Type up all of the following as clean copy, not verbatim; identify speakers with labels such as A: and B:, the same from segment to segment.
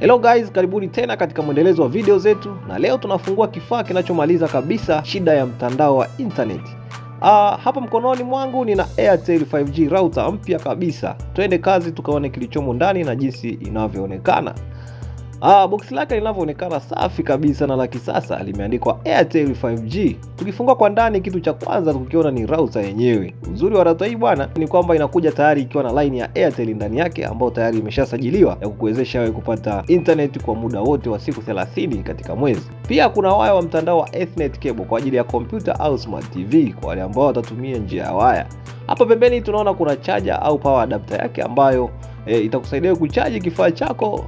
A: Hello guys, karibuni tena katika mwendelezo wa video zetu, na leo tunafungua kifaa kinachomaliza kabisa shida ya mtandao wa internet. Hapa mkononi mwangu nina Airtel 5G router mpya kabisa. Twende kazi tukaone kilichomo ndani na jinsi inavyoonekana. Box lake linavyoonekana safi kabisa na la kisasa, limeandikwa Airtel 5G. Tukifungua kwa ndani, kitu cha kwanza tukiona ni router yenyewe. Uzuri wa router hii bwana ni kwamba inakuja tayari ikiwa na line ya Airtel ndani yake, ambayo tayari imeshasajiliwa ya kukuwezesha wewe kupata internet kwa muda wote wa siku 30 katika mwezi. Pia kuna waya wa mtandao wa Ethernet cable kwa ajili ya computer au smart TV kwa wale ambao watatumia njia ya waya. Hapa pembeni tunaona kuna charger au power adapter yake ambayo itakusaidia kuchaji kifaa chako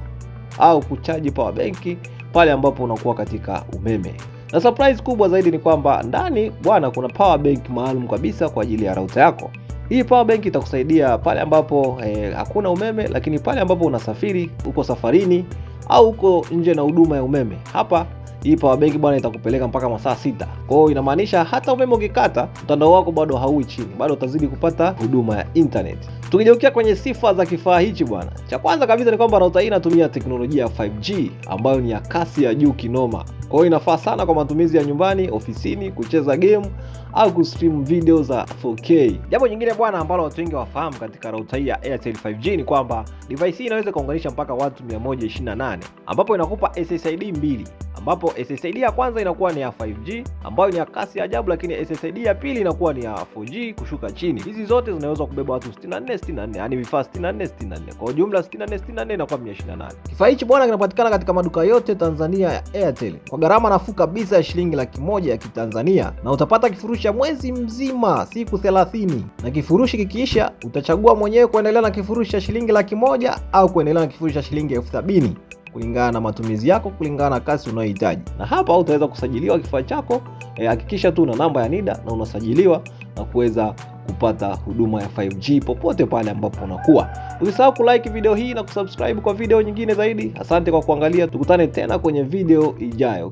A: au kuchaji power bank pale ambapo unakuwa katika umeme. Na surprise kubwa zaidi ni kwamba ndani bwana kuna power bank maalum kabisa kwa ajili ya router yako. Hii power bank itakusaidia pale ambapo hakuna umeme, lakini pale ambapo unasafiri, uko safarini au uko nje na huduma ya umeme. Hapa hii power bank bwana itakupeleka mpaka masaa 6. Kwa hiyo inamaanisha hata umeme ukikata, mtandao wako bado haui chini, bado utazidi kupata huduma ya internet. Tukigeukia kwenye sifa za kifaa hichi bwana, cha kwanza kabisa ni kwamba router hii inatumia teknolojia ya 5G ambayo ni ya kasi ya juu kinoma. Kwa hiyo inafaa sana kwa matumizi ya nyumbani, ofisini, kucheza game au kustream video za 4K. Jambo jingine bwana ambalo watu wengi wafahamu katika router hii ya Airtel 5G ni kwamba device hii inaweza kuunganisha mpaka watu 128, ambapo inakupa SSID 2, ambapo SSID ya kwanza inakuwa ni ya 5G ambayo ni ya kasi ya ajabu, lakini SSID ya pili inakuwa ni ya 4G kushuka chini. Hizi zote zinaweza kubeba watu 64, yani vifaa 64. Kwa jumla 64 inakuwa 128. Kifaa hichi bwana kinapatikana katika maduka yote Tanzania ya Airtel kwa gharama nafuu kabisa ya shilingi 100,000 ya Kitanzania, na utapata kifurushi cha mwezi mzima, siku 30. Na kifurushi kikiisha, utachagua mwenyewe kuendelea na kifurushi cha shilingi 100,000 au kuendelea na kifurushi cha shilingi 70,000 kulingana na matumizi yako, kulingana na kasi unayohitaji. Na hapa utaweza kusajiliwa kifaa chako. Hakikisha tu una namba ya NIDA na unasajiliwa na kuweza kupata huduma ya 5G popote pale ambapo unakuwa. Usisahau kulike video hii na kusubscribe kwa video nyingine zaidi. Asante kwa kuangalia, tukutane tena kwenye video ijayo.